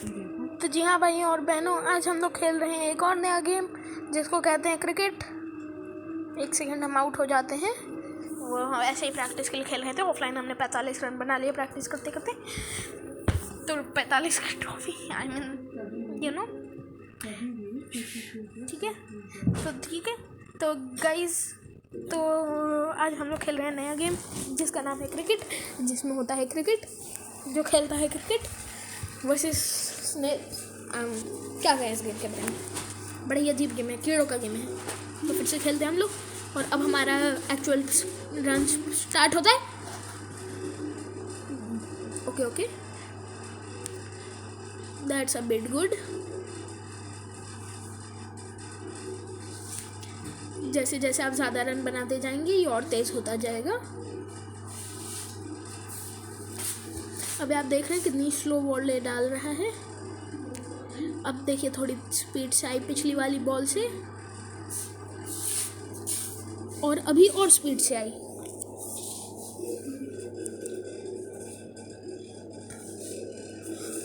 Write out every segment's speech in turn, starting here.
तो जी हाँ भाइयों और बहनों, आज हम लोग खेल रहे हैं एक और नया गेम जिसको कहते हैं क्रिकेट। एक सेकंड हम आउट हो जाते हैं। वो हम ऐसे ही प्रैक्टिस के लिए खेल रहे थे। ऑफलाइन हमने 45 रन बना लिए प्रैक्टिस करते करते। तो 45 की trophy, I mean you know, ठीक है। तो गाइज, तो आज हम लोग खेल रहे हैं नया गेम जिसका नाम है क्रिकेट, जिसमें होता है क्रिकेट। जो खेलता है क्रिकेट वर्सेस क्या कहें इस गेम के बारे में, बड़ी अजीब गेम है, कीड़ों का गेम है। तो फिर से खेलते हैं हम लोग, और अब हमारा एक्चुअल रन स्टार्ट होता है। Okay, that's a bit good. जैसे जैसे आप ज़्यादा रन बनाते जाएंगे ये और तेज़ होता जाएगा। अभी आप देख रहे हैं कितनी स्लो बॉल डाल रहा है। अब देखिए थोड़ी स्पीड से आई पिछली वाली बॉल से, और अभी और स्पीड से आई।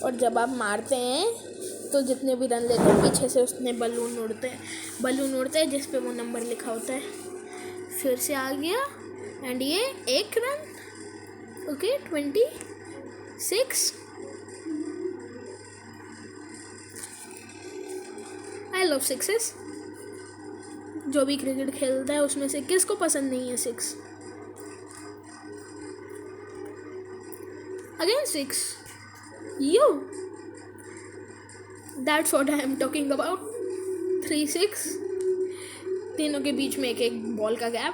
और जब आप मारते हैं तो जितने भी रन लेते हैं पीछे से उसमें बलून उड़ते हैं जिस पे वो नंबर लिखा होता है। फिर से आ गया, एंड ये एक run. Okay, 26। I love sixes. जो भी क्रिकेट खेलता है उसमें से किसको पसंद नहीं है six? Again six, you, that's what I am talking about. 3-6, तीनों के बीच में एक एक बॉल का गैप।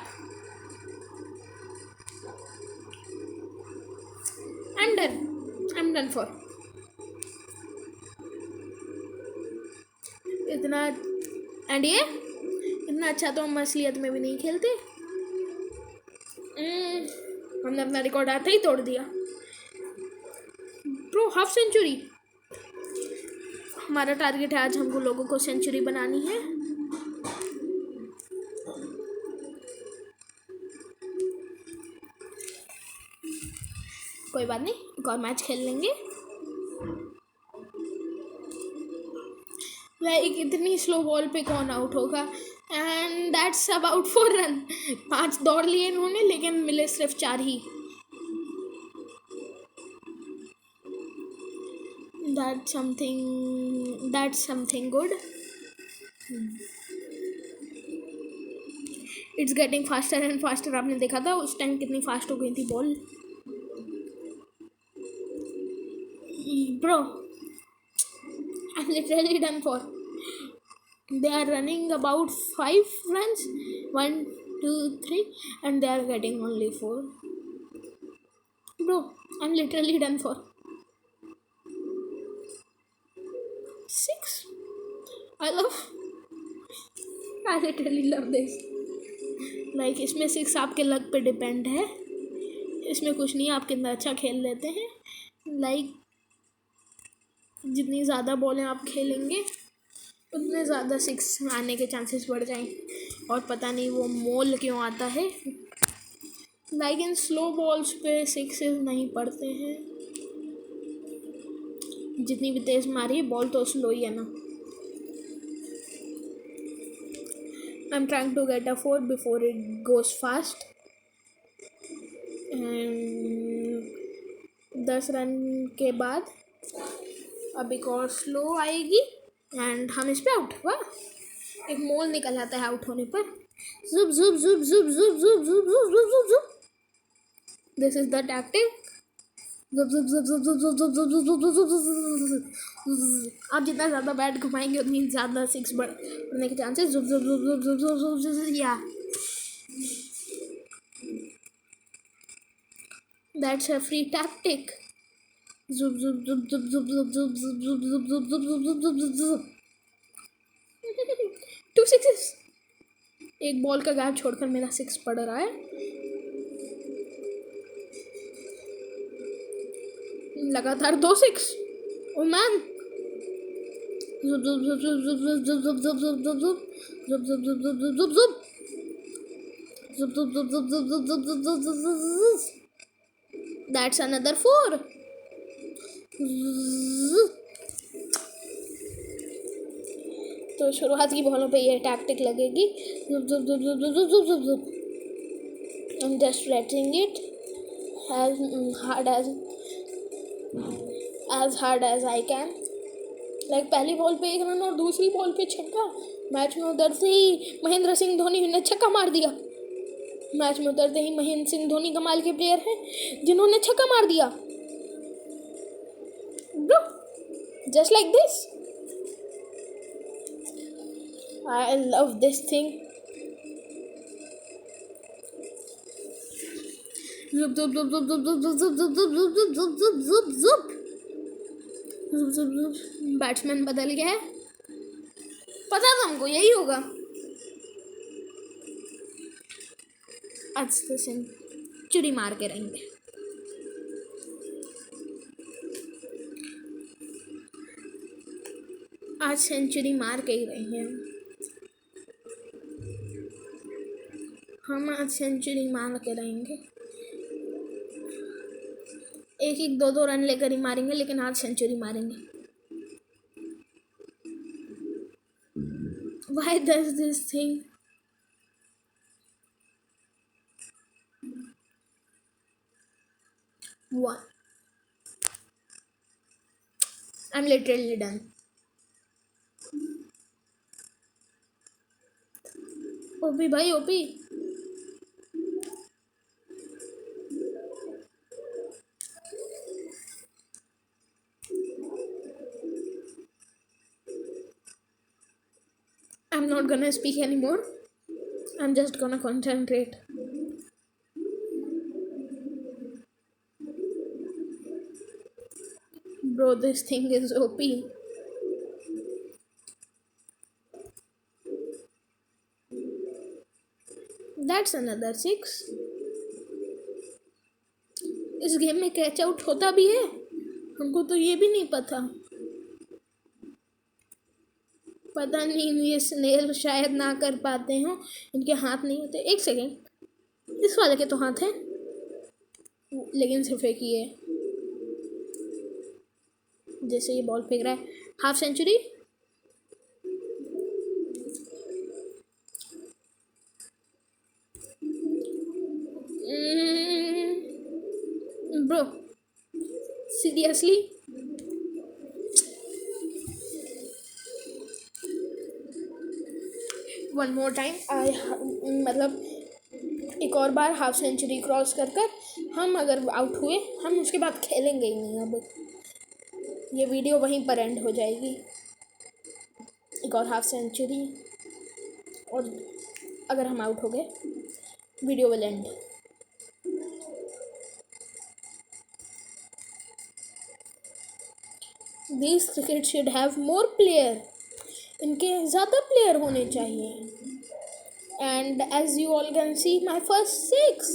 I'm done for इतना। एंड ये इतना अच्छा तो हम असलियत में भी नहीं खेलते। हमने अपना रिकॉर्ड आते ही तोड़ दिया ब्रो। हाफ सेंचुरी हमारा टारगेट है। आज हमको लोगों को सेंचुरी बनानी है। कोई बात नहीं, एक और मैच खेल लेंगे। लाइक इतनी स्लो बॉल पे कौन आउट होगा? And that's about 4 run. 5 दौड़ लिए इन्होंने, लेकिन मिले सिर्फ 4 ही। That's something good. It's getting faster and faster. आपने देखा था उस टाइम कितनी फास्ट हो गई थी ball. Bro, I'm literally done for. They are running about 5 runs, 1, 2, 3, and they are getting only 4. Bro, I'm literally done for. 6. I literally love this. Like इसमें 6 आपके लक पे डिपेंड है। इसमें कुछ नहीं, आप कितना अच्छा खेल लेते हैं। लाइक जितनी ज़्यादा बॉलें आप खेलेंगे उतने ज़्यादा 6 आने के चांसेस बढ़ जाएंगे। और पता नहीं वो मोल क्यों आता है। लाइक इन स्लो बॉल्स पे 6 नहीं पड़ते हैं। जितनी भी तेज़ मारी बॉल तो स्लो ही है ना। I'm trying to get a 4 before it goes fast. And 10 run के बाद अब एक और स्लो आएगी एंड हम इस पे आउट। वाह, एक मोल निकल आता है आउट होने पर। जुप जुप जुप जुप जुप जुप जुप जुप जुप जुप जुप। This is the tactic. आप जितना ज़्यादा बैट घुमाएंगे उतनी ज़्यादा 6 बढ़ने के चांसेस। या दैट्स अ फ्री टैक्टिक। 2 6। एक बॉल का गैप छोड़कर मेरा 6 पड़ रहा है। लगातार 2 6। Oh man, that's another 4। तो शुरुआत की बॉलों पे ये टैक्टिक लगेगी, जुप जुप जुप जुप जुप जुप जुप जुप। I'm just letting it as hard as I can. Like पहली बॉल पे 1 रन और दूसरी बॉल पे छक्का। मैच में उतरते ही महेंद्र सिंह धोनी ने छक्का मार दिया। मैच में उतरते ही महेंद्र सिंह धोनी कमाल के प्लेयर हैं जिन्होंने छक्का मार दिया। Bro, just like this. I love this thing. Zup zup zup zup zup zup zup zup zup zup zup zup zup zup zup zup zup zup। Batsman बदल गया है, पता था हमको यही होगा। आज तो सेंचुरी मार के रहेंगे। आज सेंचुरी मार के ही रहेंगे हम आज सेंचुरी मार के रहेंगे। 1-1 2-2 रन लेकर ही मारेंगे, लेकिन आज सेंचुरी मारेंगे। Why does this thing? One. I'm literally done. OP भाई OP. I'm not gonna speak anymore. I'm just gonna concentrate. Bro, this thing is OP. That's another 6. इस गेम में कैच आउट होता भी है, हमको तो ये भी नहीं पता नहीं। ये स्नेल शायद ना कर पाते हो, इनके हाथ नहीं होते। 1 सेकेंड, इस वाले के तो हाथ है, लेकिन सिर्फ एक ही है। जैसे ये बॉल फेंक रहा है, half century. Bro seriously, one more time. मतलब एक और बार हाफ सेंचुरी क्रॉस कर हम अगर आउट हुए, हम उसके बाद खेलेंगे ही नहीं। अब ये वीडियो वहीं पर एंड हो जाएगी। एक और हाफ सेंचुरी और अगर हम आउट हो गए, video will end. This cricket should have more player, इनके ज़्यादा प्लेयर होने चाहिए। And as you all can see my first 6।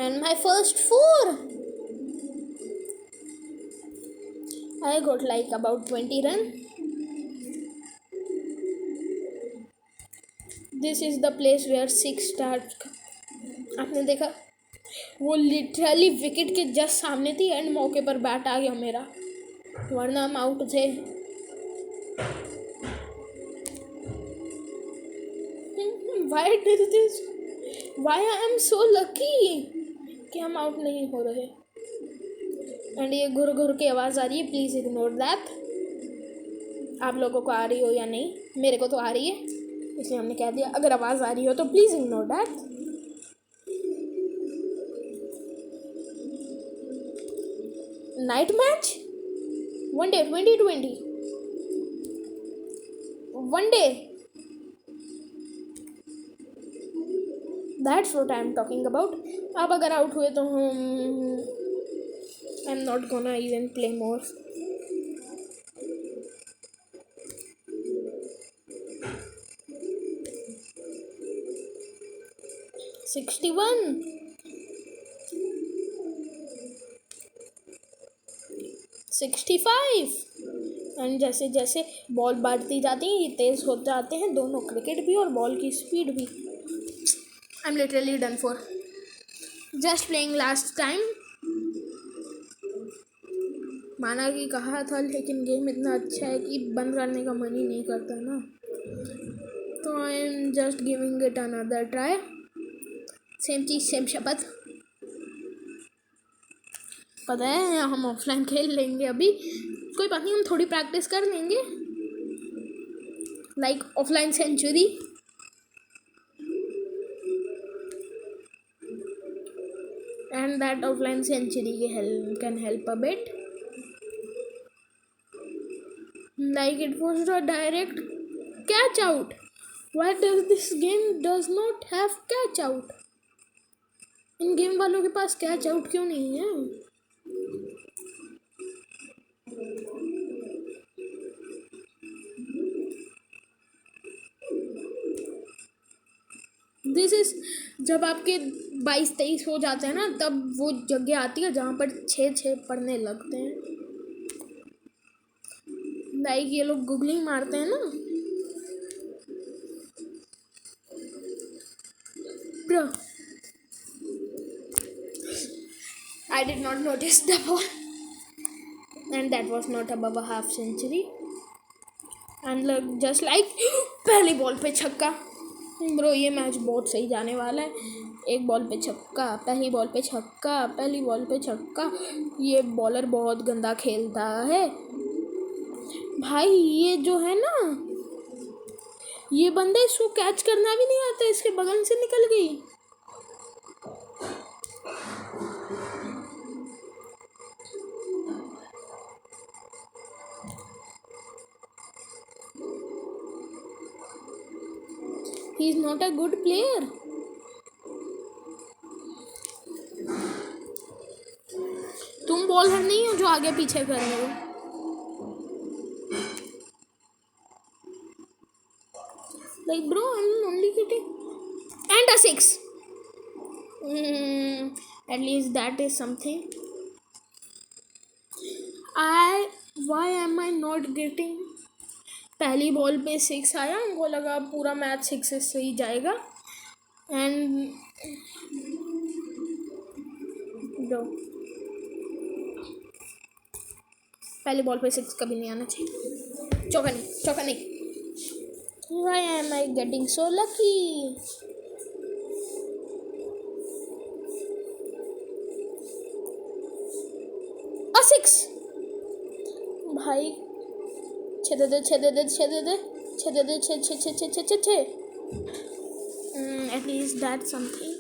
And my first 4. I got like about 20 run. This is the place where 6 starts. आपने देखा, वो literally wicket के just सामने थी, एंड मौके पर बैट आ गया मेरा, वरना हम आउट थे। Why did this? Why I am so lucky कि हम आउट नहीं हो रहे। एंड ये घुर घुर की आवाज़ आ रही है, प्लीज़ इग्नोर दैट। आप लोगों को आ रही हो या नहीं, मेरे को तो आ रही है, इसलिए हमने कह दिया अगर आवाज़ आ रही हो तो please ignore that. Night match, one day 2020, one day, that's what I am talking about. अब अगर आउट हुए तो हम I am not gonna even play more. $61, 65। And जैसे जैसे बॉल बढ़ती जाती है, ये तेज़ हो जाते हैं दोनों, क्रिकेट भी और बॉल की स्पीड भी। I am literally done for. Just playing last time. माना कि कहा था, लेकिन गेम इतना अच्छा है कि बंद करने का मन ही नहीं करता ना, तो I am just giving it another try. Same cheese same शपथ। पता है हम ऑफलाइन खेल लेंगे अभी, कोई बात नहीं, हम थोड़ी प्रैक्टिस कर लेंगे, like offline century. And that offline century can help a bit. Like it was a direct catch out. Why does this game does not have catch out? In game वालों के पास कैच आउट क्यों नहीं है? This is जब आपके 22-23 हो जाते हैं ना, तब वो जगह आती है जहाँ पर 6-6 पढ़ने लगते हैं। लाइक ये लोग गूगलिंग मारते हैं ना। Bro, I did not notice the ball, and that was not above a half century. And look, just like पहली बॉल पे छक्का। ब्रो ये मैच बहुत सही जाने वाला है। एक बॉल पे छक्का, पहली बॉल पे छक्का, पहली बॉल पे छक्का। ये बॉलर बहुत गंदा खेलता है भाई। ये जो है ना, ये बंदे इसको कैच करना भी नहीं आता, इसके बगल से निकल गई। He is not a good player. तुम बॉलर नहीं हो जो आगे पीछे कर रहे हो। Like bro, I'm only getting and a 6. At least that is something. Why am I not getting? पहली बॉल पे 6 आया, हमको लगा पूरा मैच 6 से ही जाएगा। एंड ब्रो पहली बॉल पे 6 कभी नहीं आना चाहिए। चौका नहीं, चौका नहीं। Why am I getting so lucky? A 6 भाई, छे दे दे, छे दे दे, छे दे दे, छे दे दे, छे छे छे छे छे छे छे। At least that's something.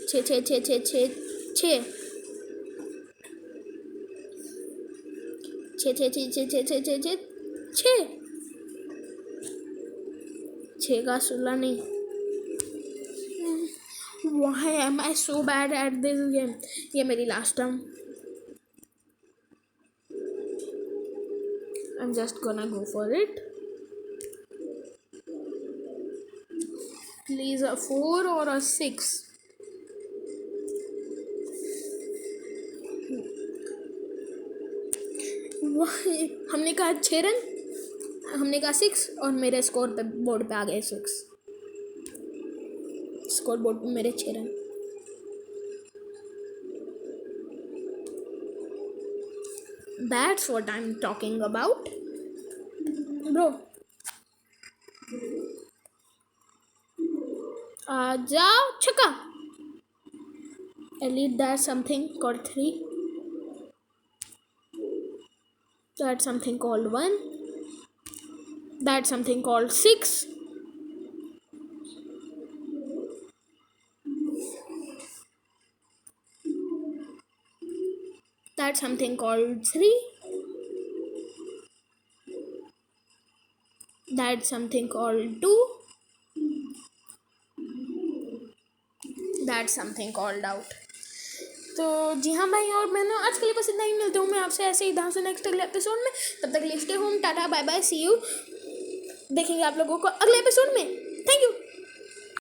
छे छे छे छे छे छे छे छे छे छे छे छे छे छे छे छे का 16 नहीं। Why am I so bad at this game? ये मेरी last term. I'm just gonna go for it. Please a 4 or a 6. हमने कहा 6 रन, हमने कहा 6 और मेरे स्कोर पे बोर्ड पे आ गए 6। स्कोर बोर्ड पे मेरे 6 run. That's what I'm talking about, bro. जाओ छक्का। At least that's something called 3. That's something called 1. That's something called 6. That's something called 3. That's something called 2. That's something called out. तो जी हाँ भाई, और मैं ना आज के लिए बस इतना ही। मिलता हूँ मैं आपसे ऐसे ही से नेक्स्ट अगले एपिसोड में। तब तक stay home, tata bye bye, see you. देखेंगे आप लोगों को अगले एपिसोड में। Thank you.